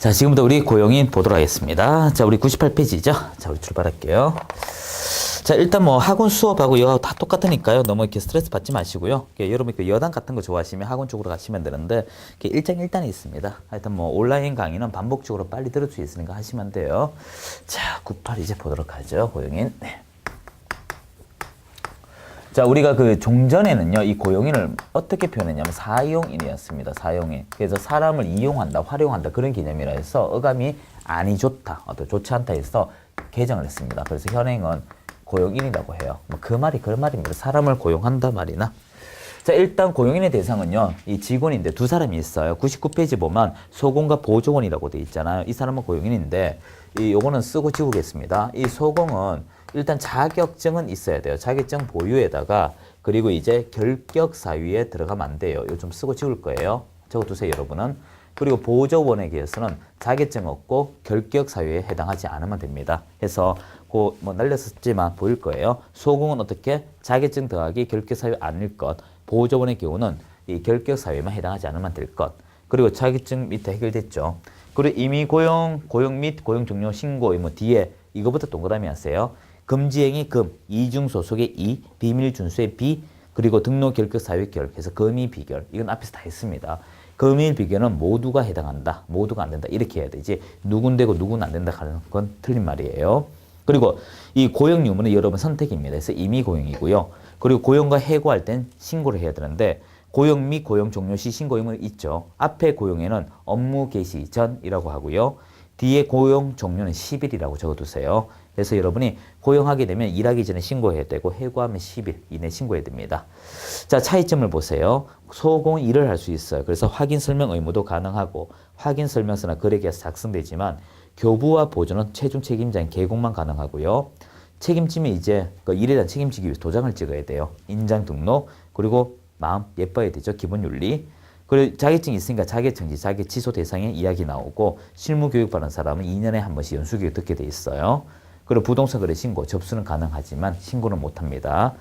자, 지금부터 우리 고용인 보도록 하겠습니다. 자, 우리 98페이지죠? 자, 우리 출발할게요. 자, 일단 뭐 학원 수업하고 이거 다 똑같으니까요. 너무 이렇게 스트레스 받지 마시고요. 여러분 그 여당 같은 거 좋아하시면 학원 쪽으로 가시면 되는데 일장일단이 있습니다. 하여튼 뭐 온라인 강의는 반복적으로 빨리 들을 수 있으니까 하시면 돼요. 자, 98 이제 보도록 하죠. 고용인. 네. 자, 우리가 그 종전에는요, 이 고용인을 어떻게 표현했냐면 사용인이었습니다. 사용인. 그래서 사람을 이용한다, 활용한다 그런 개념이라 해서 어감이 아니 좋다, 어떤 좋지 않다 해서 개정을 했습니다. 그래서 현행은 고용인이라고 해요. 뭐 그 말이 그런 말입니다. 사람을 고용한다 말이나. 자, 일단 고용인의 대상은요, 이 직원인데 두 사람이 있어요. 99페이지 보면 소공과 보조원이라고 돼 있잖아요. 이 사람은 고용인인데, 요거는 쓰고 지우겠습니다. 이 소공은 일단 자격증은 있어야 돼요. 자격증 보유에다가, 그리고 이제 결격 사유에 들어가면 안 돼요. 이거 좀 쓰고 지울 거예요. 적어두세요, 여러분은. 그리고 보조원에게서는 자격증 없고 결격 사유에 해당하지 않으면 됩니다. 해서 뭐 날렸었지만 보일 거예요. 소공은 어떻게? 자격증 더하기 결격 사유 아닐 것. 보조원의 경우는 이 결격 사유에만 해당하지 않으면 될 것. 그리고 자격증 밑에 해결됐죠. 그리고 임의 고용, 고용 및 고용 종료 신고 의무 뒤에 이거부터 동그라미 하세요. 금지행위 금, 이중 소속의 이, 비밀 준수의 비, 그리고 등록 결격 사유 결, 그래서 금의 비결. 이건 앞에서 다 했습니다. 금의 비결은 모두가 해당한다, 모두가 안 된다 이렇게 해야 되지. 누군 되고 누군 안 된다 하는 건 틀린 말이에요. 그리고 이 고용 유무는 여러분 선택입니다. 그래서 임의 고용이고요. 그리고 고용과 해고할 땐 신고를 해야 되는데 고용 및 고용 종료 시 신고 의무 있죠. 앞에 고용에는 업무 개시 전이라고 하고요. 뒤에 고용 종료는 10일이라고 적어두세요. 그래서 여러분이 고용하게 되면 일하기 전에 신고해야 되고 해고하면 10일 이내 신고해야 됩니다. 자, 차이점을 보세요. 소공은 일을 할 수 있어요. 그래서 확인 설명 의무도 가능하고 확인 설명서나 거래계약서 작성되지만 교부와 보조는 최종 책임자인 개공만 가능하고요. 책임지면 이제 그 일에 대한 책임지기 위해서 도장을 찍어야 돼요. 인장 등록, 그리고 마음 예뻐야 되죠. 기본 윤리. 그리고 자격증이 있으니까 자격증지, 자격 취소 대상의 이야기 나오고 실무 교육 받은 사람은 2년에 한 번씩 연수 교육 듣게 돼 있어요. 그리고 부동산 거래 신고, 접수는 가능하지만 신고는 못 합니다.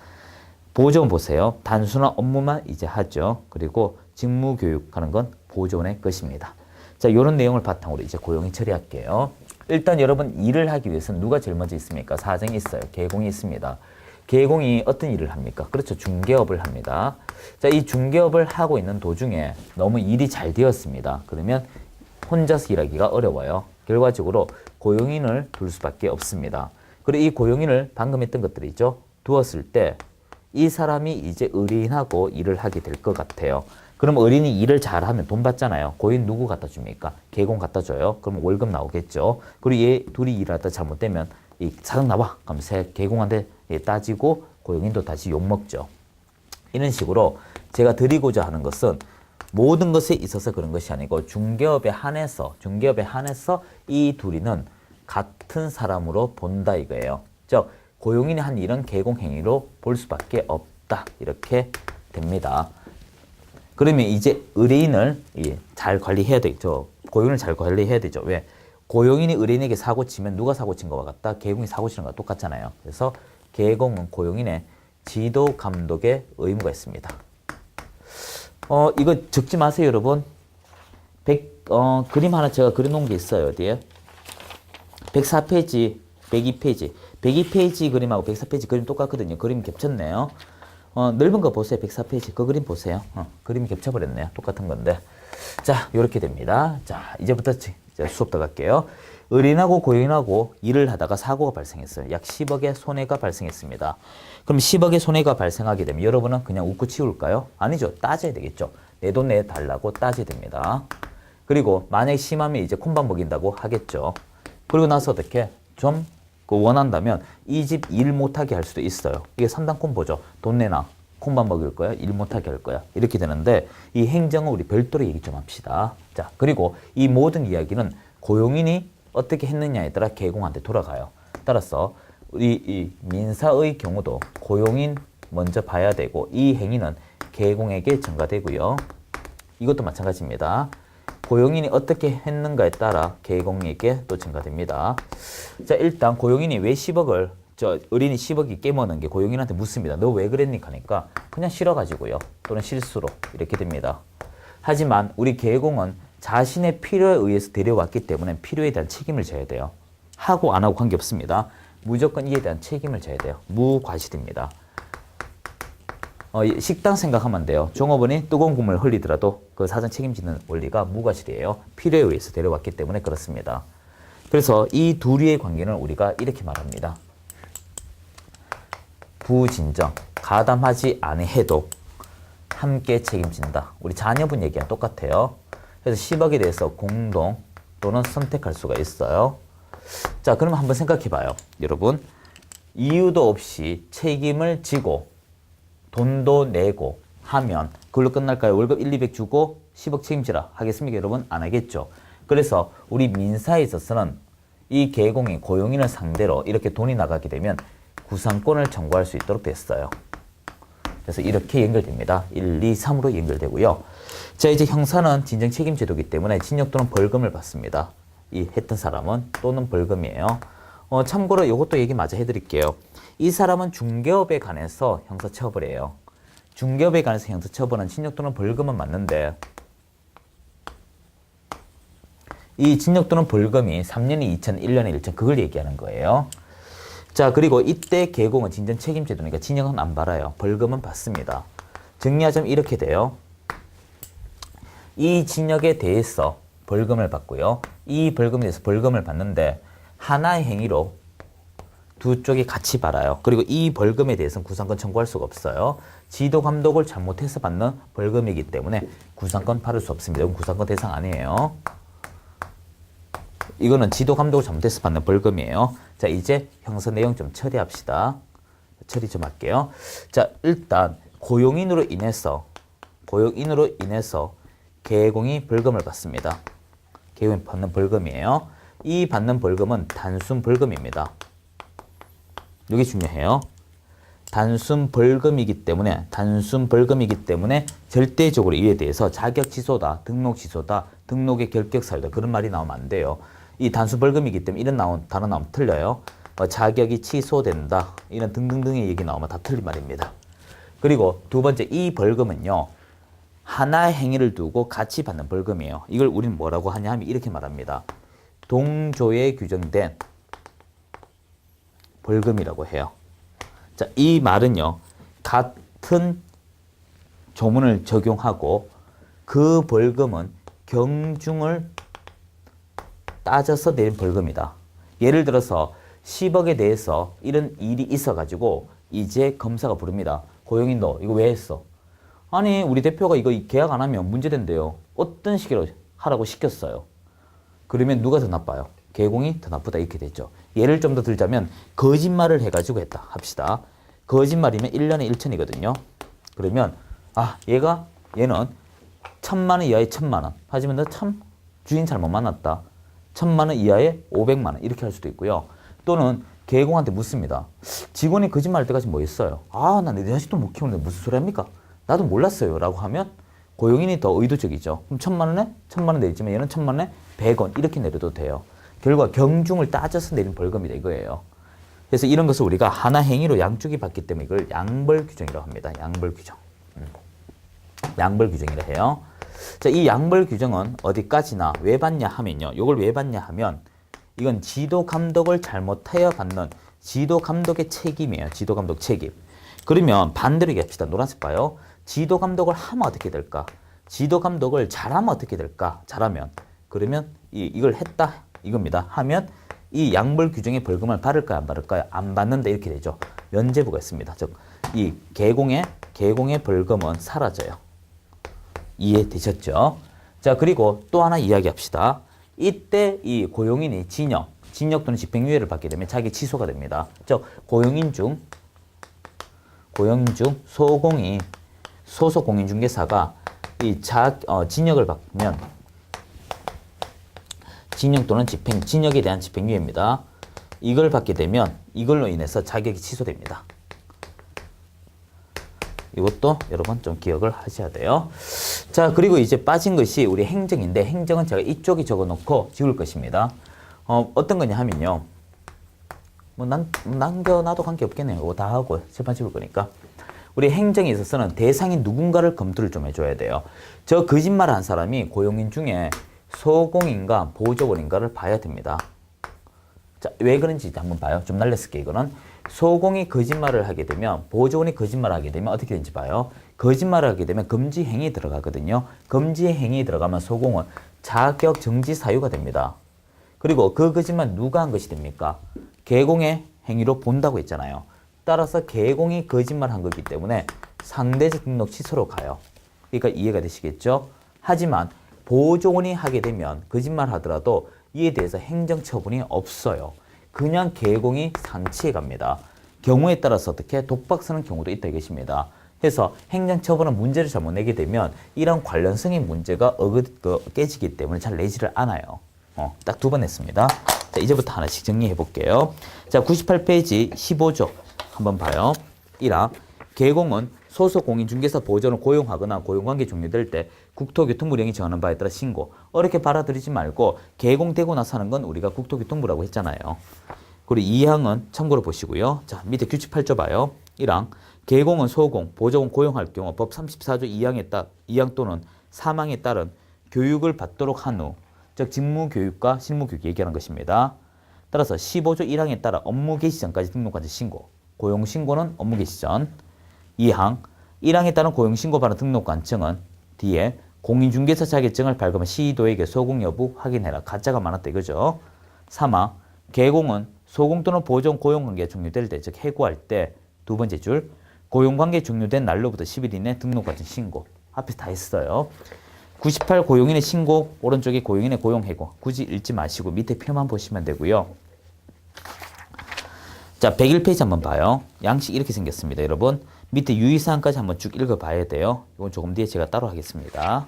보조원 보세요. 단순한 업무만 이제 하죠. 그리고 직무 교육하는 건 보조원의 것입니다. 자, 이런 내용을 바탕으로 이제 고용인 처리할게요. 일단 여러분 일을 하기 위해서는 누가 제일 먼저 있습니까? 사정이 있어요. 계공이 있습니다. 계공이 어떤 일을 합니까? 그렇죠. 중개업을 합니다. 자, 이 중개업을 하고 있는 도중에 너무 일이 잘 되었습니다. 그러면 혼자서 일하기가 어려워요. 결과적으로 고용인을 둘 수밖에 없습니다. 그리고 이 고용인을 방금 했던 것들이죠. 두었을 때 이 사람이 이제 의뢰인하고 일을 하게 될 것 같아요. 그럼 의뢰인이 일을 잘하면 돈 받잖아요. 고인 누구 갖다 줍니까? 계공 갖다 줘요. 그럼 월급 나오겠죠. 그리고 얘 둘이 일하다 잘못되면 이 사장 나와. 그럼 새 계공한테 따지고 고용인도 다시 욕먹죠. 이런 식으로 제가 드리고자 하는 것은 모든 것에 있어서 그런 것이 아니고 중개업에 한해서 이 둘이는 같은 사람으로 본다 이거예요. 즉 고용인이 한 일은 계공행위로 볼 수밖에 없다 이렇게 됩니다. 그러면 이제 의뢰인을 잘 관리해야 되죠. 고용인을 잘 관리해야 되죠. 왜? 고용인이 의뢰인에게 사고 치면 누가 사고 친 것과 같다. 계공이 사고 치는 것과 똑같잖아요. 그래서 계공은 고용인의 지도 감독의 의무가 있습니다. 이거 적지 마세요, 여러분. 그림 하나 제가 그려놓은 게 있어요, 어디에? 104페이지, 102페이지. 102페이지 그림하고 104페이지 그림 똑같거든요. 그림 겹쳤네요. 넓은 거 보세요. 104페이지. 그 그림 보세요. 그림이 겹쳐버렸네요. 똑같은 건데. 자, 요렇게 됩니다. 자, 이제부터 이제 수업 들어갈게요. 의뢰인하고 고용인하고 일을 하다가 사고가 발생했어요. 약 10억의 손해가 발생했습니다. 그럼 10억의 손해가 발생하게 되면 여러분은 그냥 웃고 치울까요? 아니죠. 따져야 되겠죠. 내 돈 내달라고 따져야 됩니다. 그리고 만약에 심하면 이제 콩밥 먹인다고 하겠죠. 그리고 나서 어떻게 좀 원한다면 이 집 일 못하게 할 수도 있어요. 이게 3단 콤보죠. 돈 내놔. 콩밥 먹일 거야. 일 못하게 할 거야. 이렇게 되는데 이 행정은 우리 별도로 얘기 좀 합시다. 자, 그리고 이 모든 이야기는 고용인이 어떻게 했느냐에 따라 계공한테 돌아가요. 따라서 이 민사의 경우도 고용인 먼저 봐야 되고 이 행위는 계공에게 전가되고요. 이것도 마찬가지입니다. 고용인이 어떻게 했는가에 따라 계공에게 또 전가됩니다. 자, 일단 고용인이 왜 10억을 의뢰인이 10억이 깨먹는 게 고용인한테 묻습니다. 너 왜 그랬니까 하니까 그냥 싫어가지고요. 또는 실수로 이렇게 됩니다. 하지만 우리 계공은 자신의 필요에 의해서 데려왔기 때문에 필요에 대한 책임을 져야 돼요. 하고 안 하고 관계없습니다. 무조건 이에 대한 책임을 져야 돼요. 무과실입니다. 식당 생각하면 돼요. 종업원이 뜨거운 국물을 흘리더라도 그 사장 책임지는 원리가 무과실이에요. 필요에 의해서 데려왔기 때문에 그렇습니다. 그래서 이 둘의 관계는 우리가 이렇게 말합니다. 부진정, 가담하지 아니해도 함께 책임진다. 우리 자녀분 얘기랑 똑같아요. 그래서 10억에 대해서 공동 또는 선택할 수가 있어요. 자, 그러면 한번 생각해 봐요. 여러분, 이유도 없이 책임을 지고 돈도 내고 하면 그걸로 끝날까요? 월급 1, 200 주고 10억 책임지라 하겠습니까? 여러분? 안 하겠죠. 그래서 우리 민사에 있어서는 이 계공이 고용인을 상대로 이렇게 돈이 나가게 되면 구상권을 청구할 수 있도록 됐어요. 그래서 이렇게 연결됩니다. 1, 2, 3으로 연결되고요. 자, 이제 형사는 진정 책임 제도이기 때문에 징역 또는 벌금을 받습니다. 이 했던 사람은 또는 벌금이에요. 참고로 이것도 얘기 마저 해드릴게요. 이 사람은 중개업에 관해서 형사처벌이에요. 중개업에 관해서 형사처벌은 징역 또는 벌금은 맞는데 이 징역 또는 벌금이 3년이 2천, 1년에 1천 그걸 얘기하는 거예요. 자, 그리고 이때 계공은 진정 책임 제도니까 징역은 안 받아요. 벌금은 받습니다. 정리하자면 이렇게 돼요. 이 징역에 대해서 벌금을 받고요. 이 벌금에 대해서 벌금을 받는데 하나의 행위로 두 쪽이 같이 받아요. 그리고 이 벌금에 대해서는 구상권 청구할 수가 없어요. 지도 감독을 잘못해서 받는 벌금이기 때문에 구상권 받을 수 없습니다. 이건 구상권 대상 아니에요. 이거는 지도 감독을 잘못해서 받는 벌금이에요. 자, 이제 형사 내용 좀 처리합시다. 처리 좀 할게요. 자, 일단 고용인으로 인해서 계공이 벌금을 받습니다. 계공이 받는 벌금이에요. 이 받는 벌금은 단순 벌금입니다. 이게 중요해요. 단순 벌금이기 때문에 절대적으로 이에 대해서 자격 취소다, 등록 취소다, 등록의 결격 사유다 그런 말이 나오면 안 돼요. 이 단순 벌금이기 때문에 이런 단어 나오면 틀려요. 자격이 취소된다 이런 등등등의 얘기 나오면 다 틀린 말입니다. 그리고 두 번째, 이 벌금은요 하나의 행위를 두고 같이 받는 벌금이에요. 이걸 우리는 뭐라고 하냐 하면 이렇게 말합니다. 동조에 규정된 벌금이라고 해요. 자, 이 말은요 같은 조문을 적용하고 그 벌금은 경중을 따져서 내린 벌금이다. 예를 들어서 10억에 대해서 이런 일이 있어가지고 이제 검사가 부릅니다. 고용인 너 이거 왜 했어? 아니 우리 대표가 이거 계약 안 하면 문제된대요. 어떤 식으로 하라고 시켰어요. 그러면 누가 더 나빠요? 계공이 더 나쁘다 이렇게 됐죠. 예를 좀 더 들자면 거짓말을 해가지고 했다 합시다. 거짓말이면 1년에 1천이거든요. 그러면 얘는 1,000만 원 이하의 1,000만 원. 하지만 너 참 주인 잘못 만났다. 1,000만 원 이하의 500만 원 이렇게 할 수도 있고요. 또는 계공한테 묻습니다. 직원이 거짓말할 때까지 뭐 했어요? 나 내 자식도 못 키우는데 무슨 소리 합니까? 나도 몰랐어요 라고 하면 고용인이 더 의도적이죠. 그럼 1,000만 원에 1,000만 원 내지만 얘는 1,000만 원에 100원 이렇게 내려도 돼요. 결과 경중을 따져서 내린 벌금이다 이거예요. 그래서 이런 것을 우리가 하나 행위로 양쪽이 받기 때문에 이걸 양벌 규정이라고 합니다. 양벌 규정. 양벌 규정이라 해요. 자, 이 양벌 규정은 어디까지나 왜 받냐 하면요. 이걸 왜 받냐 하면 이건 지도 감독을 잘못하여 받는 지도 감독의 책임이에요. 지도 감독 책임. 그러면 반대로 얘기합시다. 노란색 봐요. 지도 감독을 하면 어떻게 될까? 지도 감독을 잘하면 어떻게 될까? 잘하면. 그러면 이걸 했다 이겁니다. 하면 이 양벌 규정의 벌금을 받을까요? 안 받을까요? 안 받는다 이렇게 되죠. 면제부가 있습니다. 즉, 이 계공의 벌금은 사라져요. 이해되셨죠? 자, 그리고 또 하나 이야기합시다. 이때 이 고용인이 징역 또는 집행유예를 받게 되면 자기 취소가 됩니다. 즉, 고용인 중 소속 공인중개사가 징역을 받으면 징역 또는 징역에 대한 집행유예입니다. 이걸 받게 되면 이걸로 인해서 자격이 취소됩니다. 이것도 여러분 좀 기억을 하셔야 돼요. 자, 그리고 이제 빠진 것이 우리 행정인데 행정은 제가 이쪽에 적어놓고 지울 것입니다. 어떤 거냐 하면요. 남겨놔도 관계없겠네요. 이거 다 하고 재판 지울 거니까. 우리 행정에 있어서는 대상인 누군가를 검토를 좀 해줘야 돼요. 저 거짓말 한 사람이 고용인 중에 소공인가 보조원인가를 봐야 됩니다. 자, 왜 그런지 한번 봐요. 좀 날렸을게 이거는. 소공이 거짓말을 하게 되면 보조원이 거짓말을 하게 되면 어떻게 되는지 봐요. 거짓말을 하게 되면 금지 행위 들어가거든요. 금지 행위 들어가면 소공은 자격 정지 사유가 됩니다. 그리고 그 거짓말 누가 한 것이 됩니까? 개공의 행위로 본다고 했잖아요. 따라서 개공이 거짓말 한 거기 때문에 상대적 등록 취소로 가요. 그러니까 이해가 되시겠죠? 하지만 보조원이 하게 되면 거짓말 하더라도 이에 대해서 행정처분이 없어요. 그냥 개공이 상치해 갑니다. 경우에 따라서 어떻게 독박 쓰는 경우도 있다 이것입니다. 그래서 행정처분은 문제를 잘못 내게 되면 이런 관련성의 문제가 깨지기 때문에 잘 내지를 않아요. 딱 2번 했습니다. 자, 이제부터 하나씩 정리해 볼게요. 자, 98페이지 15조 한번 봐요. 1항 개공은 소속 공인중개사 보조원을 고용하거나 고용관계 종료될 때 국토교통부령이 정하는 바에 따라 신고. 어렵게 받아들이지 말고 개공되고 나서 하는 건 우리가 국토교통부라고 했잖아요. 그리고 2항은 참고로 보시고요. 자, 밑에 규칙 8조 봐요. 1항 개공은 소공, 보조원 고용할 경우 법 34조 2항 또는 3항에 따른 교육을 받도록 한 후, 즉 직무교육과 실무교육 얘기하는 것입니다. 따라서 15조 1항에 따라 업무 개시 전까지 등록관지 신고. 고용신고는 업무 개시 전. 2항 1항에 따른 고용신고 받은 등록관청은 뒤에 공인중개사 자격증을 발급한 시도에게 소공 여부 확인해라. 가짜가 많았다 이거죠. 3항 개공은 소공 또는 보조원 고용관계 종료될 때, 즉 해고할 때 2번째 줄 고용관계 종료된 날로부터 10일 이내 등록관청 신고. 앞에서 다 했어요. 98 고용인의 신고 오른쪽에 고용인의 고용 해고. 굳이 읽지 마시고 밑에 표만 보시면 되고요. 자, 101페이지 한번 봐요. 양식 이렇게 생겼습니다, 여러분. 밑에 유의사항까지 한번 쭉 읽어봐야 돼요. 이건 조금 뒤에 제가 따로 하겠습니다.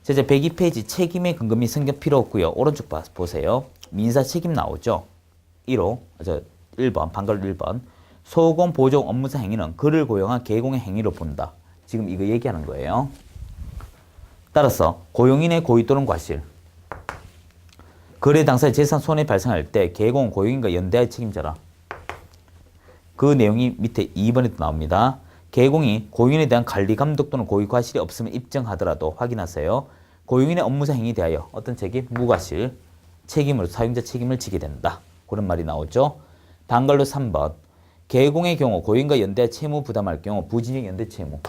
자, 이제 102페이지 책임의 근거 및 성격 필요 없고요. 오른쪽 보세요. 민사 책임 나오죠. 1번, 방글 1번. 소공, 보조원 업무상 행위는 그를 고용한 개공의 행위로 본다. 지금 이거 얘기하는 거예요. 따라서 고용인의 고의 또는 과실. 거래 당사의 재산 손해 발생할 때 개공 고용인과 연대하여 책임져라. 그 내용이 밑에 2번에도 나옵니다. 개공이 고용인에 대한 관리 감독 또는 고의 과실이 없으면 입증하더라도 확인하세요. 고용인의 업무상 행위에 대하여 어떤 책임? 무과실. 책임으로 사용자 책임을 지게 된다. 그런 말이 나오죠. 방글로 3번. 개공의 경우 고용인과 연대하여 채무 부담할 경우 부진적 연대 채무.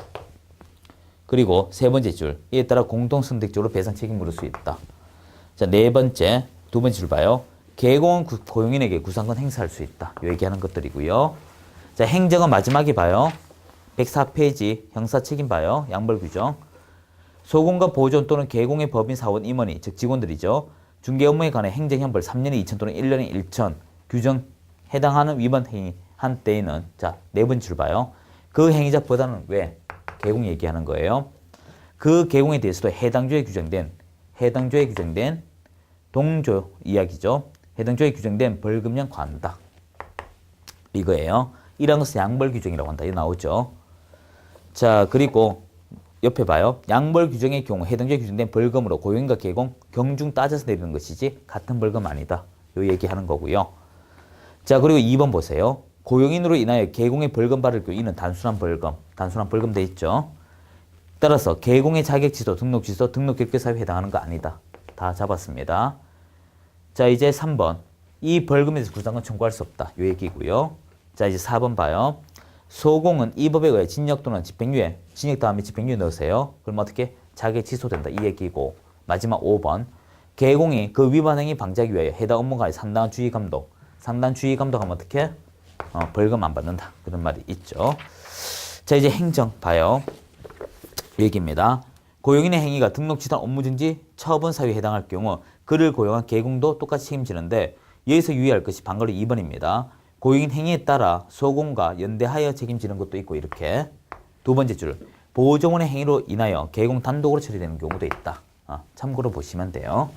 그리고 3번째 줄. 이에 따라 공동선택적으로 배상 책임 물을 수 있다. 자, 4번째. 2번째 줄 봐요. 개공은 고용인에게 구상권 행사할 수 있다. 요 얘기하는 것들이고요. 자, 행정은 마지막에 봐요. 104페이지 형사 책임 봐요. 양벌 규정. 소공과 보조원 또는 개공의 법인 사원 임원이 즉 직원들이죠. 중개 업무에 관해 행정형벌 3년에 2천 또는 1년에 1천 규정 해당하는 위반 행위 한 때에는 자, 4번째 줄 봐요. 그 행위자보다는 왜? 개공 얘기하는 거예요. 그 개공에 대해서도 해당 조에 규정된 동조 이야기죠. 해당 조에 규정된 벌금형 과한다. 이거예요. 이런 것은 양벌 규정이라고 한다. 이거 나오죠. 자, 그리고 옆에 봐요. 양벌 규정의 경우 해당 조에 규정된 벌금으로 고용인과 개공 경중 따져서 내리는 것이지 같은 벌금 아니다. 요 얘기하는 거고요. 자, 그리고 2번 보세요. 고용인으로 인하여 개공의 벌금 받을 경우 이는 단순한 벌금 돼 있죠. 따라서 개공의 자격 취소, 등록 취소, 등록 결격 사유에 해당하는 거 아니다. 다 잡았습니다. 자, 이제 3번. 이 벌금에 대해서 구상권 청구할 수 없다. 요 얘기고요. 자, 이제 4번 봐요. 소공은 이 법에 의해 징역 또는 집행유예, 징역 다음에 집행유예 넣으세요. 그럼 어떻게? 자격 취소된다. 이 얘기고. 마지막 5번. 개공이 그 위반 행위 방지하기 위하여 해당 업무가에 상당한 주의 감독. 상당한 주의 감독하면 어떻게? 벌금 안 받는다. 그런 말이 있죠. 자, 이제 행정 봐요. 얘기입니다. 고용인의 행위가 등록 취소 업무 중지 처분 사유에 해당할 경우 그를 고용한 개공도 똑같이 책임지는데 여기서 유의할 것이 방글로 2번입니다. 고용인 행위에 따라 소공과 연대하여 책임지는 것도 있고 이렇게. 2번째 줄. 보조원의 행위로 인하여 개공 단독으로 처리되는 경우도 있다. 참고로 보시면 돼요.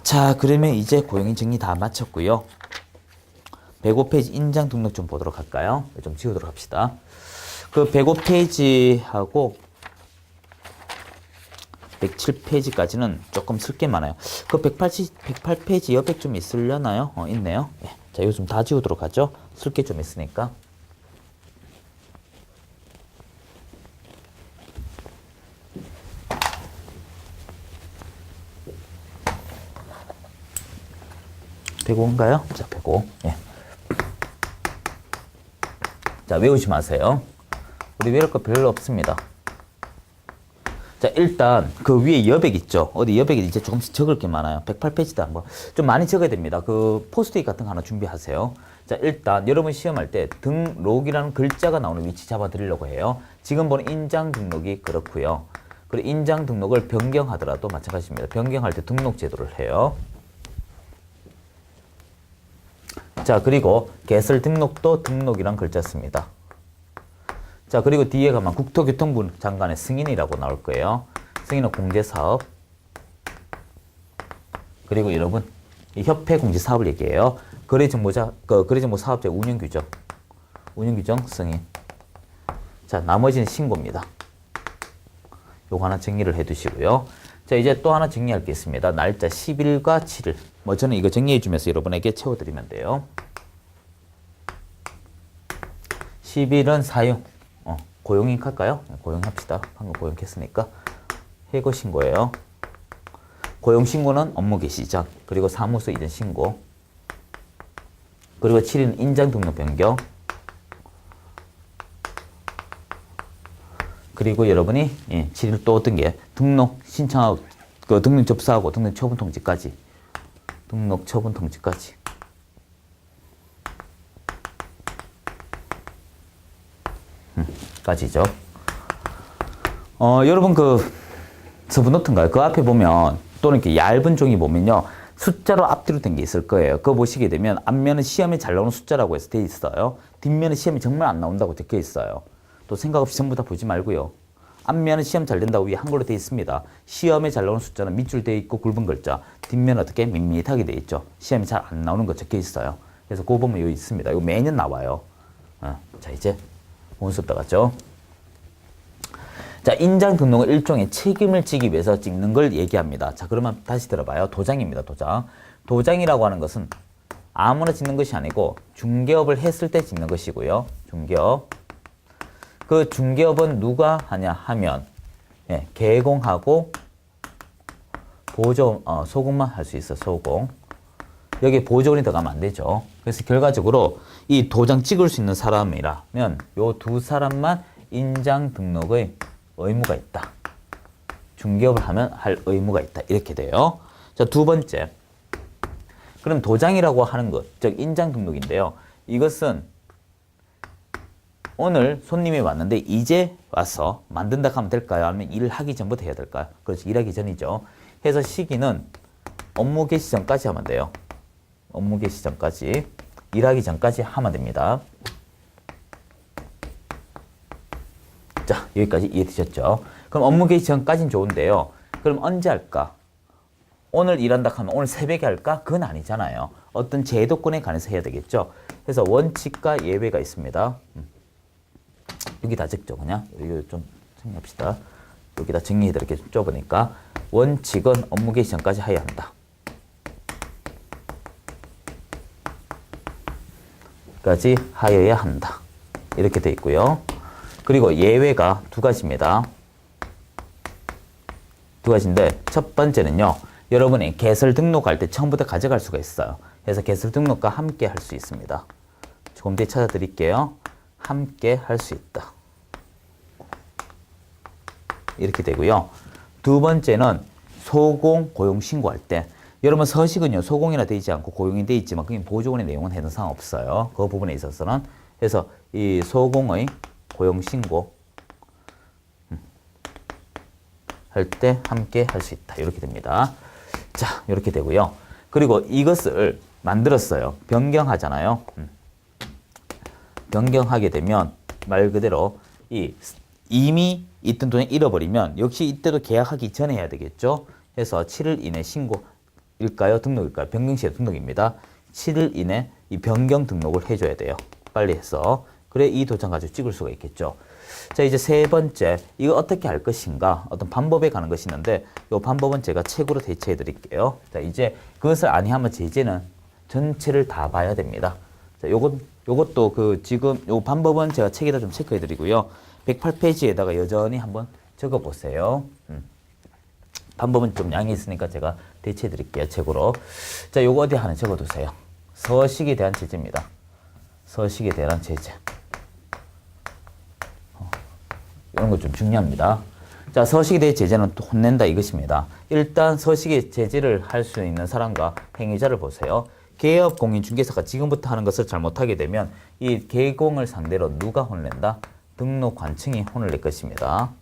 자, 그러면 이제 고용인 정리 다 마쳤고요. 105페이지 인장 등록 좀 보도록 할까요? 좀 지우도록 합시다. 그 105페이지하고 107페이지까지는 조금 쓸 게 많아요. 그 108페이지 옆에 좀 있으려나요? 있네요. 네. 자, 이거 좀 다 지우도록 하죠. 쓸 게 좀 있으니까. 105인가요? 자, 105. 예. 자, 외우지 마세요. 우리 외울 거 별로 없습니다. 자, 일단 그 위에 여백 있죠? 어디 여백이 이제 조금씩 적을 게 많아요. 108페이지도 한번 좀 많이 적어야 됩니다. 그 포스트잇 같은 거 하나 준비하세요. 자, 일단 여러분 시험할 때 등록이라는 글자가 나오는 위치 잡아 드리려고 해요. 지금 보는 인장 등록이 그렇고요. 그리고 인장 등록을 변경하더라도 마찬가지입니다. 변경할 때 등록 제도를 해요. 자, 그리고 개설 등록도 등록이란 글자 씁니다. 자, 그리고 뒤에 가면 국토교통부 장관의 승인이라고 나올 거예요. 승인은 공제사업. 그리고 여러분, 이 협회 공제사업을 얘기해요. 거래정보 사업자 운영규정. 운영규정 승인. 자, 나머지는 신고입니다. 요거 하나 정리를 해 두시고요. 자, 이제 또 하나 정리할 게 있습니다. 날짜 10일과 7일. 뭐 저는 이거 정리해 주면서 여러분에게 채워드리면 돼요. 10일은 사용. 고용인 할까요? 고용합시다. 방금 고용했으니까. 해고 신고예요. 고용 신고는 업무 개시 전, 그리고 사무소 이전 신고. 그리고 7일은 인장 등록 변경. 그리고 여러분이 7일 또 어떤 게 등록 신청하고 등록 접수하고 등록 처분 통지까지. 등록 처분 통지까지. 까지죠. 여러분 그 서브노트인가요? 그 앞에 보면 또는 이렇게 얇은 종이 보면요. 숫자로 앞뒤로 된 게 있을 거예요. 그거 보시게 되면 앞면은 시험에 잘 나오는 숫자라고 해서 돼 있어요. 뒷면은 시험에 정말 안 나온다고 적혀 있어요. 또 생각 없이 전부 다 보지 말고요. 앞면은 시험 잘 된다고 위에 한글로 돼 있습니다. 시험에 잘 나오는 숫자는 밑줄 돼 있고 굵은 글자. 뒷면은 어떻게 밋밋하게 돼 있죠. 시험에 잘 안 나오는 거 적혀 있어요. 그래서 그거 보면 여기 있습니다. 이거 매년 나와요. 자, 이제 원수 따갔죠. 자, 인장 등록은 일종의 책임을 지기 위해서 찍는 걸 얘기합니다. 자, 그러면 다시 들어봐요. 도장입니다. 도장. 도장이라고 하는 것은 아무나 찍는 것이 아니고 중개업을 했을 때 찍는 것이고요. 중개업. 그 중개업은 누가 하냐 하면 개공하고 보조 소공만 할 수 있어. 소공. 여기 보조원이 들어가면 안 되죠. 그래서 결과적으로 이 도장 찍을 수 있는 사람이라면 요 두 사람만 인장 등록의 의무가 있다. 중개업을 하면 할 의무가 있다. 이렇게 돼요. 자, 두 번째. 그럼 도장이라고 하는 것, 즉 인장 등록인데요. 이것은 오늘 손님이 왔는데 이제 와서 만든다 하면 될까요? 아니면 일을 하기 전부터 해야 될까요? 그렇죠. 일하기 전이죠. 해서 시기는 업무 개시 전까지 하면 돼요. 업무 개시 전까지. 일하기 전까지 하면 됩니다. 자, 여기까지 이해되셨죠? 그럼 업무 개시 전까지는 좋은데요. 그럼 언제 할까? 오늘 일한다 하면 오늘 새벽에 할까? 그건 아니잖아요. 어떤 제도권에 관해서 해야 되겠죠? 그래서 원칙과 예외가 있습니다. 여기 다 적죠, 그냥. 여기 좀 정리합시다. 여기다 정리해드릴게요. 좀 좁으니까. 원칙은 업무 개시 전까지 해야 한다. 까지 하여야 한다. 이렇게 돼 있고요. 그리고 예외가 두 가지입니다. 두 가지인데 첫 번째는요. 여러분이 개설 등록할 때 처음부터 가져갈 수가 있어요. 그래서 개설 등록과 함께 할 수 있습니다. 조금 뒤에 찾아드릴게요. 함께 할 수 있다. 이렇게 되고요. 두 번째는 소공 고용 신고할 때 여러분 서식은요. 소공이나 되지 않고 고용이 돼 있지만 그게 보조원의 내용은 해당 사항 없어요. 그 부분에 있어서는. 그래서 이 소공의 고용 신고 할 때 함께 할 수 있다. 이렇게 됩니다. 자, 이렇게 되고요. 그리고 이것을 만들었어요. 변경하잖아요. 변경하게 되면 말 그대로 이미 있던 돈을 잃어버리면 역시 이때도 계약하기 전에 해야 되겠죠. 그래서 7일 이내 신고일까요? 등록일까요? 변경 시에 등록입니다. 7일 이내 이 변경 등록을 해줘야 돼요. 빨리 해서. 그래 이 도장 가지고 찍을 수가 있겠죠. 자, 이제 세 번째. 이거 어떻게 할 것인가? 어떤 방법에 관한 것이 있는데 이 방법은 제가 책으로 대체해 드릴게요. 자, 이제 그것을 아니하면 제재는 전체를 다 봐야 됩니다. 자, 요것도 그 지금 요 방법은 제가 책에다 좀 체크해 드리고요. 108페이지에다가 여전히 한번 적어 보세요. 방법은 좀 양이 있으니까 제가 대체해 드릴게요. 책으로. 자, 요거 어디 하나 적어 두세요. 서식에 대한 제재입니다. 서식에 대한 제재. 이런 거 좀 중요합니다. 자, 서식에 대해 제재는 또 혼낸다 이것입니다. 일단 서식에 제재를 할 수 있는 사람과 행위자를 보세요. 개업 공인중개사가 지금부터 하는 것을 잘못하게 되면 이 개공을 상대로 누가 혼낸다? 등록관청이 혼을 낼 것입니다.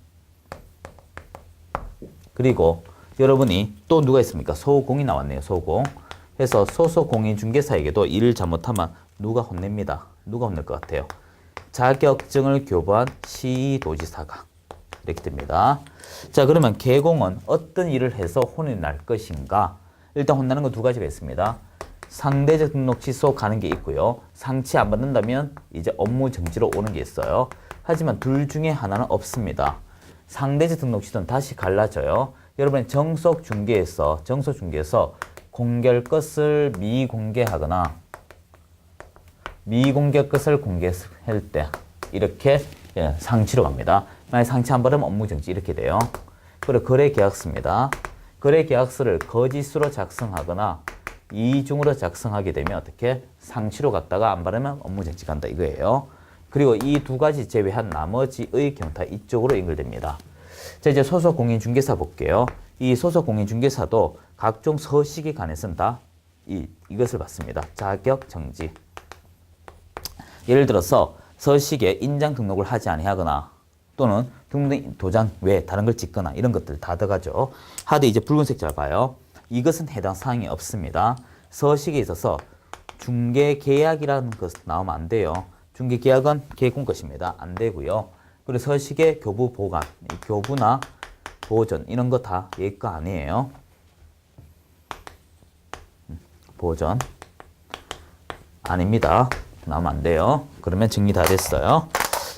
그리고 여러분이 또 누가 있습니까? 소공이 나왔네요. 소공. 그래서 소속공인중개사에게도 일을 잘못하면 누가 혼냅니다. 누가 혼낼 것 같아요? 자격증을 교부한 시도지사가. 이렇게 됩니다. 자, 그러면 개공은 어떤 일을 해서 혼이 날 것인가? 일단 혼나는 거 두 가지가 있습니다. 상대적 등록 취소 가는 게 있고요. 상치 안 받는다면 이제 업무 정지로 오는 게 있어요. 하지만 둘 중에 하나는 없습니다. 상대적 등록 취소는 다시 갈라져요. 여러분이 정속중개에서 공개할 것을 미공개하거나 미공개 것을 공개할 때 이렇게 상치로 갑니다. 만약 상치 안 받으면 업무 정지 이렇게 돼요. 그리고 거래계약서입니다. 거래계약서를 거짓으로 작성하거나 이중으로 작성하게 되면 어떻게 상치로 갔다가 안 받으면 업무 정지 간다 이거예요. 그리고 이 두 가지 제외한 나머지의 경우 다 이쪽으로 연결됩니다. 자, 이제 소속 공인중개사 볼게요. 이 소속 공인중개사도 각종 서식에 관해서는 다 이것을 받습니다. 자격 정지. 예를 들어서 서식에 인장 등록을 하지 아니하거나 또는 등록 도장 외에 다른 걸 찍거나 이런 것들 다 들어가죠. 하되 이제 붉은색 잘 봐요. 이것은 해당 사항이 없습니다. 서식에 있어서 중개계약이라는 것 나오면 안 돼요. 중개계약은 개공 것입니다. 안 되고요. 그리고 서식의 교부 보관, 교부나 보존 이런 거 다 얘 거 아니에요. 보존 아닙니다. 나오면 안 돼요. 그러면 정리 다 됐어요.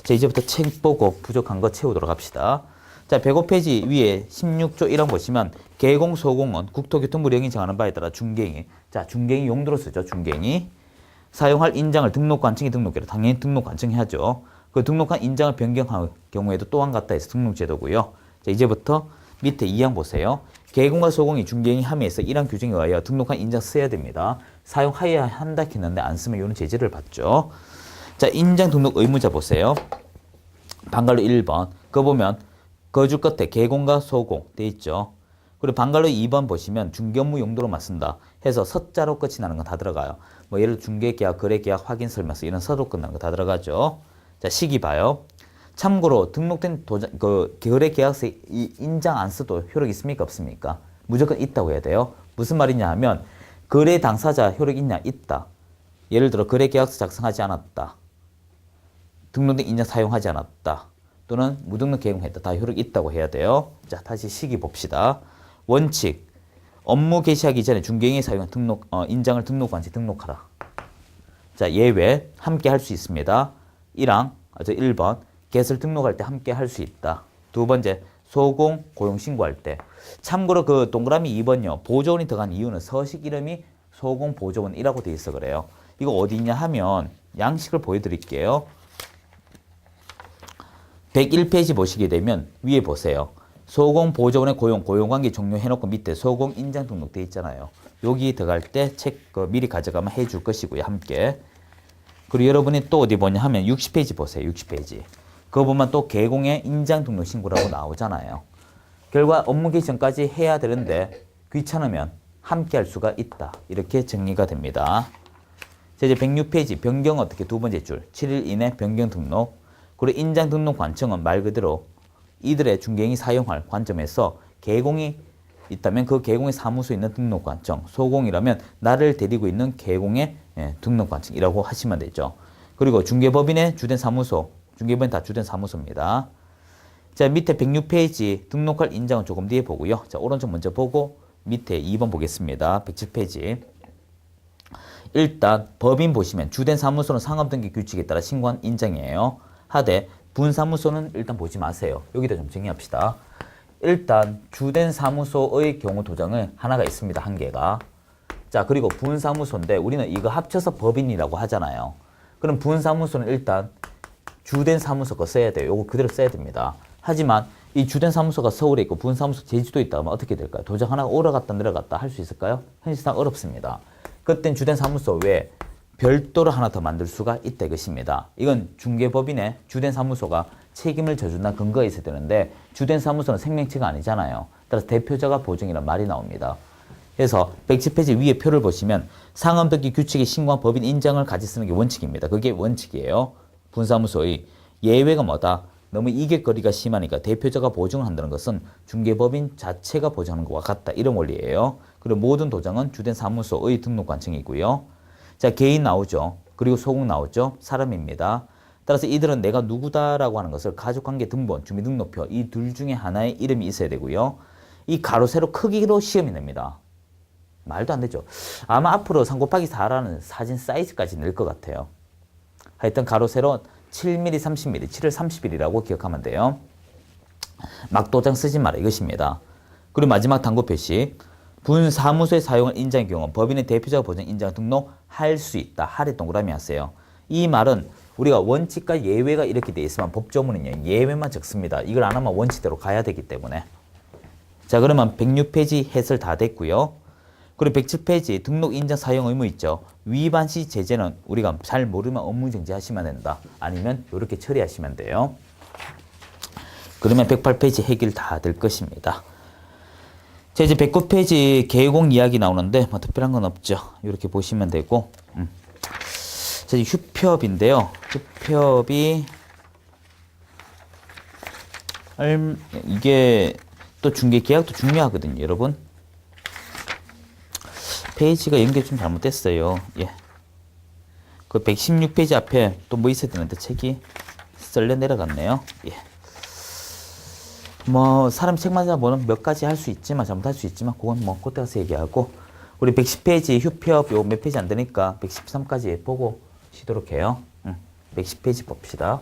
자, 이제부터 책 보고 부족한 거 채우도록 합시다. 자, 105페이지 위에 16조 1항 보시면 개공, 소공은 국토교통부령이 정하는 바에 따라 중개인이, 자, 중개인이 용도로 쓰죠. 중개인이 사용할 인장을 등록관청이 등록해라. 당연히 등록관청이 하죠. 그 등록한 인장을 변경할 경우에도 또한 같다 해서 등록제도고요. 자, 이제부터 밑에 2항 보세요. 개공과 소공이 중개인이 함에서 1항 규정에 의하여 등록한 인장 써야 됩니다. 사용하여야 한다 했는데 안 쓰면 이런 제재를 받죠. 자, 인장 등록 의무자 보세요. 방갈로 1번. 그거 보면 거주 끝에 개공과 소공 돼 있죠. 그리고 방갈로 2번 보시면 중개업무 용도로만 쓴다 해서 서자로 끝이 나는 건 다 들어가요. 뭐 예를 들어 중개계약, 거래계약, 확인설명서 이런 서로 끝나는 거 다 들어가죠. 자, 시기 봐요. 참고로 등록된 도장, 거래계약서에 인장 안 써도 효력이 있습니까? 없습니까? 무조건 있다고 해야 돼요. 무슨 말이냐 하면 거래 당사자 효력 있냐? 있다. 예를 들어 거래계약서 작성하지 않았다. 등록된 인장 사용하지 않았다. 또는 무등록 개공했다. 다 효력이 있다고 해야 돼요. 자, 다시 시기 봅시다. 원칙. 업무 개시하기 전에 중개인이 사용한 인장을 등록관청에 등록하라. 자, 예외. 함께 할 수 있습니다. 1번. 개설 등록할 때 함께 할 수 있다. 두 번째. 소공 고용 신고할 때. 참고로 그 동그라미 2번요. 보조원이 들어간 이유는 서식 이름이 소공 보조원이라고 되어 있어 그래요. 이거 어디 있냐 하면 양식을 보여드릴게요. 101페이지 보시게 되면 위에 보세요. 소공 보조원의 고용관계 종료해놓고 밑에 소공 인장 등록되어 있잖아요. 여기 들어갈 때 책 미리 가져가면 해줄 것이고요. 함께. 그리고 여러분이 또 어디 보냐 하면 60페이지 보세요. 60페이지. 그거 보면 또 개공의 인장 등록 신고라고 나오잖아요. 결과 업무 개시 전까지 해야 되는데 귀찮으면 함께 할 수가 있다. 이렇게 정리가 됩니다. 자, 이제 106페이지 변경 어떻게 두 번째 줄 7일 이내 변경 등록. 그리고 인장 등록 관청은 말 그대로 이들의 중개인이 사용할 관점에서 개공이 있다면 그 개공의 사무소에 있는 등록 관청, 소공이라면 나를 데리고 있는 개공의 등록 관청이라고 하시면 되죠. 그리고 중개법인의 주된 사무소, 중개법인 다 주된 사무소입니다. 자, 밑에 106페이지 등록할 인장은 조금 뒤에 보고요. 자, 오른쪽 먼저 보고 밑에 2번 보겠습니다. 107페이지. 일단 법인 보시면 주된 사무소는 상업등기 규칙에 따라 신고한 인장이에요. 하되 분사무소는 일단 보지 마세요. 여기다 좀 정리합시다. 일단 주된 사무소의 경우 도장은 하나가 있습니다. 한 개가. 자, 그리고 분사무소인데 우리는 이거 합쳐서 법인이라고 하잖아요. 그럼 분사무소는 일단 주된 사무소 거 써야 돼요. 요거 그대로 써야 됩니다. 하지만 이 주된 사무소가 서울에 있고 부분 사무소 제주도에 있다 하면 어떻게 될까요? 도장 하나 올라갔다 내려갔다 할 수 있을까요? 현실상 어렵습니다. 그땐 주된 사무소 외에 별도로 하나 더 만들 수가 있다 이것입니다. 이건 중개법인의 주된 사무소가 책임을 져준다는 근거가 있어야 되는데 주된 사무소는 생명체가 아니잖아요. 따라서 대표자가 보증이란 말이 나옵니다. 그래서 110페이지 위에 표를 보시면 상업등기 규칙의 신고한 법인 인정을 같이 쓰는 게 원칙입니다. 그게 원칙이에요. 분사무소의 예외가 뭐다? 너무 이객거리가 심하니까 대표자가 보증을 한다는 것은 중개법인 자체가 보증하는 것과 같다. 이런 원리예요. 그리고 모든 도장은 주된 사무소의 등록관청이고요. 자, 개인 나오죠. 그리고 소국 나오죠. 사람입니다. 따라서 이들은 내가 누구다라고 하는 것을 가족관계 등본, 주민등록표 이 둘 중에 하나의 이름이 있어야 되고요. 이 가로 세로 크기로 시험이 냅니다. 말도 안 되죠. 아마 앞으로 3곱하기4라는 사진 사이즈까지 낼 것 같아요. 하여튼 가로 세로 7mm, 30mm, 7을 30mm라고 기억하면 돼요. 막도장 쓰지 마라 이것입니다. 그리고 마지막 당구 표시. 분사무소의 사용을 인정한 경우 법인의 대표자가 보증 인정 등록할 수 있다. 할에 동그라미 하세요. 이 말은 우리가 원칙과 예외가 이렇게 돼 있으면 법조문은요. 예외만 적습니다. 이걸 안 하면 원칙대로 가야 되기 때문에. 자, 그러면 106페이지 해설 다 됐고요. 그리고 107페이지 등록 인정 사용 의무 있죠. 위반 시 제재는 우리가 잘 모르면 업무 정지하시면 된다. 아니면 이렇게 처리하시면 돼요. 그러면 108페이지 해결 다 될 것입니다. 자, 이제 109페이지 개공 이야기 나오는데 뭐 특별한 건 없죠. 이렇게 보시면 되고. 자, 이제 휴표업인데요. 휴표업이 이게 또 중개계약도 중요하거든요, 여러분. 페이지가 연결이 좀 잘못됐어요. 예. 그 116페이지 앞에 또 뭐 있어야 되는데 책이 썰려 내려갔네요. 예. 뭐 사람 책마다 뭐는 몇 가지 할 수 있지만 잘못할 수 있지만 그건 뭐 그때 가서 얘기하고 우리 110페이지 휴표업 요 몇 페이지 안 되니까 113까지 보고 쉬도록 해요. 110페이지 봅시다.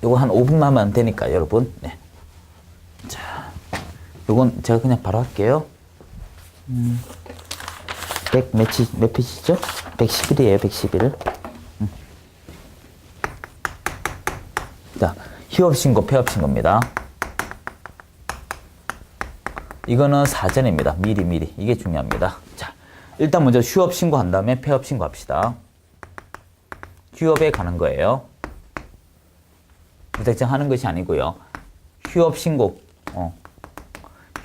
요거 한 5분만 하면 되니까 여러분. 네. 자, 요건 제가 그냥 바로 할게요. 100 몇 페이지죠? 111이에요. 111. 자, 휴업신고, 폐업신고입니다. 이거는 사전입니다. 미리. 이게 중요합니다. 자, 일단 먼저 휴업신고 한 다음에 폐업신고 합시다. 휴업에 가는 거예요. 무작정 하는 것이 아니고요. 휴업신고,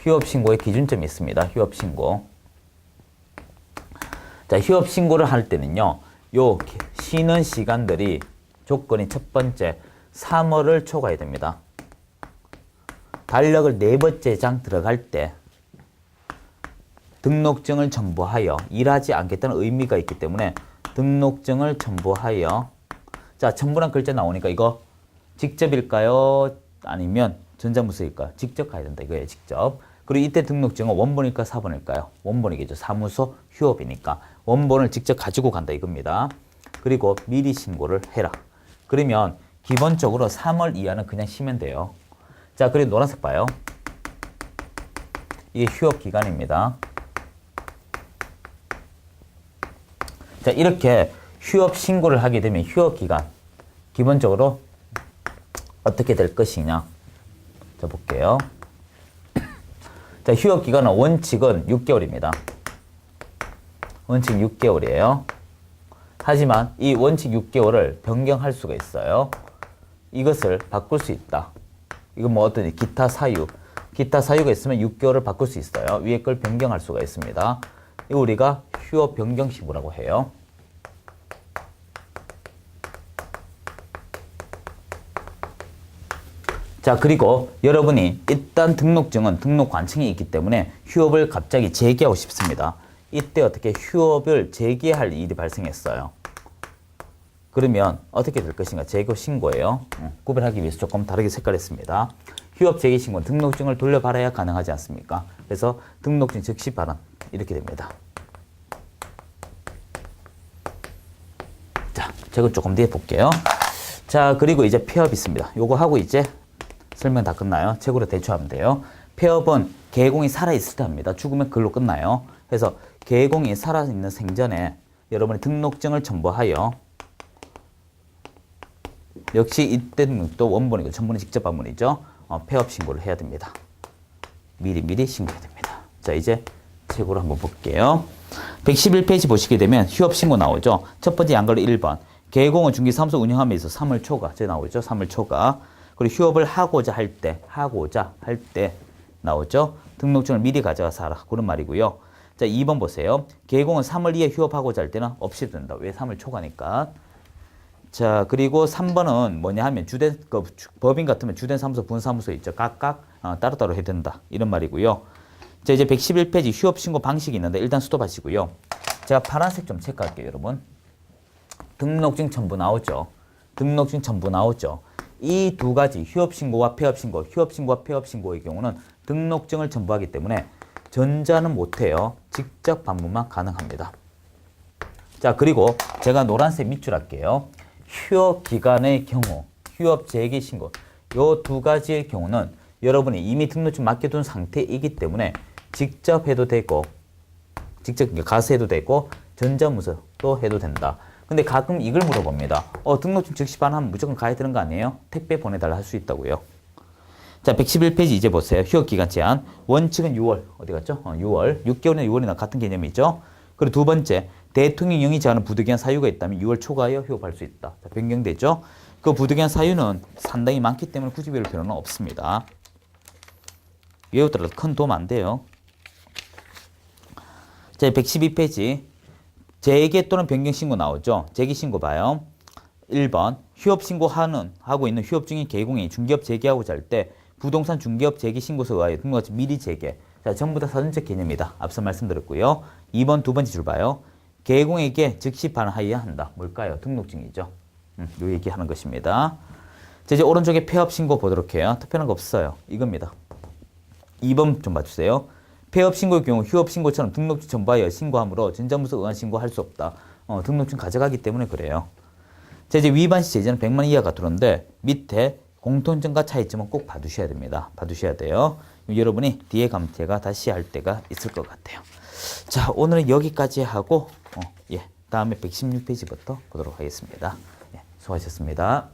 휴업신고의 기준점이 있습니다. 휴업신고. 자, 휴업신고를 할 때는요, 요 쉬는 시간들이 조건이 첫 번째, 3월을 초과해야 됩니다. 달력을 4번째 장 들어갈 때 등록증을 첨부하여 일하지 않겠다는 의미가 있기 때문에 등록증을 첨부하여 자, 첨부란 글자 나오니까 이거 직접일까요? 아니면 전자무소일까요? 직접 가야 된다 이거예요. 직접. 그리고 이때 등록증은 원본일까 4번일까요? 원본이겠죠. 사무소 휴업이니까 원본을 직접 가지고 간다 이겁니다. 그리고 미리 신고를 해라. 그러면 기본적으로 3월 이하는 그냥 쉬면 돼요. 자, 그리고 노란색 봐요. 이게 휴업 기간입니다. 자, 이렇게 휴업 신고를 하게 되면 휴업 기간 기본적으로 어떻게 될 것이냐. 자, 볼게요. 자, 휴업 기간은 원칙은 6개월입니다. 원칙 6개월이에요. 하지만 이 원칙 6개월을 변경할 수가 있어요. 이것을 바꿀 수 있다. 이건 뭐 어떤 기타 사유가 있으면 6개월을 바꿀 수 있어요. 위에 걸 변경할 수가 있습니다. 이거 우리가 휴업 변경 신고라고 해요. 자, 그리고 여러분이 일단 등록증은 등록관청이 있기 때문에 휴업을 갑자기 재개하고 싶습니다. 이때 어떻게 휴업을 재개할 일이 발생했어요. 그러면 어떻게 될 것인가? 재개 신고예요. 구별하기 위해서 조금 다르게 색깔했습니다. 휴업 재개 신고는 등록증을 돌려받아야 가능하지 않습니까? 그래서 등록증 즉시 발행 이렇게 됩니다. 자, 제가 조금 뒤에 볼게요. 자, 그리고 이제 폐업 있습니다. 요거 하고 이제 설명 다 끝나요. 책으로 대처하면 돼요. 폐업은 계공이 살아있을 때 합니다. 죽으면 그걸로 끝나요. 그래서 계공이 살아있는 생전에 여러분이 등록증을 첨부하여 역시 이때 등록도 원본이고 전본이 직접 방문이죠. 폐업 신고를 해야 됩니다. 미리 신고해야 됩니다. 자, 이제 책으로 한번 볼게요. 111페이지 보시게 되면 휴업 신고 나오죠. 첫 번째 양걸로 1번. 개공은 중개사무소 운영함에 있어 3월 초과. 제 나오죠. 3월 초과. 그리고 휴업을 하고자 할 때 나오죠. 등록증을 미리 가져가서 하라. 그런 말이고요. 자, 2번 보세요. 개공은 3월 이에 휴업하고자 할 때는 없이 된다. 왜? 3월 초과니까. 자, 그리고 3번은 뭐냐 하면 법인 같으면 주된 사무소, 분사무소 있죠. 각각 따로따로 해야 된다. 이런 말이고요. 자, 이제 111페이지 휴업 신고 방식이 있는데 일단 스톱하시고요. 제가 파란색 좀 체크할게요, 여러분. 등록증 첨부 나오죠. 등록증 첨부 나오죠. 이 두 가지 휴업 신고와 폐업 신고, 휴업 신고와 폐업 신고의 경우는 등록증을 첨부하기 때문에 전자는 못해요. 직접 방문만 가능합니다. 자, 그리고 제가 노란색 밑줄 할게요. 휴업 기간의 경우, 휴업 재개 신고, 요 두 가지의 경우는 여러분이 이미 등록증 맡겨둔 상태이기 때문에 직접 해도 되고, 직접 가서 해도 되고, 전자문서도 해도 된다. 근데 가끔 이걸 물어봅니다. 등록증 즉시 반환하면 무조건 가야 되는 거 아니에요? 택배 보내달라 할 수 있다고요. 자, 111페이지 이제 보세요. 휴업 기간 제한. 원칙은 6월. 어디 갔죠? 6월. 6개월이나 6월이나 같은 개념이죠. 그리고 두 번째, 대통령령이 제한하는 부득이한 사유가 있다면 6월 초과하여 휴업할 수 있다. 자, 변경되죠? 그 부득이한 사유는 상당히 많기 때문에 굳이 외울 필요는 없습니다. 외우더라도 큰 도움 안 돼요. 자, 112페이지. 재개 또는 변경 신고 나오죠? 재개 신고 봐요. 1번. 휴업 하고 있는 휴업 중인 개공이 중개업 재개하고자 할 때 부동산 중개업 재개 신고서에 의하여 등록증 미리 재개. 자, 전부 다 사전적 개념이다. 앞서 말씀드렸고요. 2번 두 번째 줄 봐요. 개공에게 즉시 반환하여야 한다. 뭘까요? 등록증이죠. 요 얘기하는 것입니다. 자, 이제 오른쪽에 폐업 신고 보도록 해요. 특별한 거 없어요. 이겁니다. 2번 좀 봐주세요. 폐업 신고의 경우 휴업 신고처럼 등록증 첨부하여 신고하므로 전자문서 의한 신고할 수 없다. 등록증 가져가기 때문에 그래요. 자, 이제 위반 시 제재는 100만 원 이하가 들어오는데 밑에 공통점과 차이점은 꼭 봐두셔야 됩니다. 봐두셔야 돼요. 여러분이 뒤에 가면 제가 다시 할 때가 있을 것 같아요. 자, 오늘은 여기까지 하고 다음에 116페이지부터 보도록 하겠습니다. 수고하셨습니다.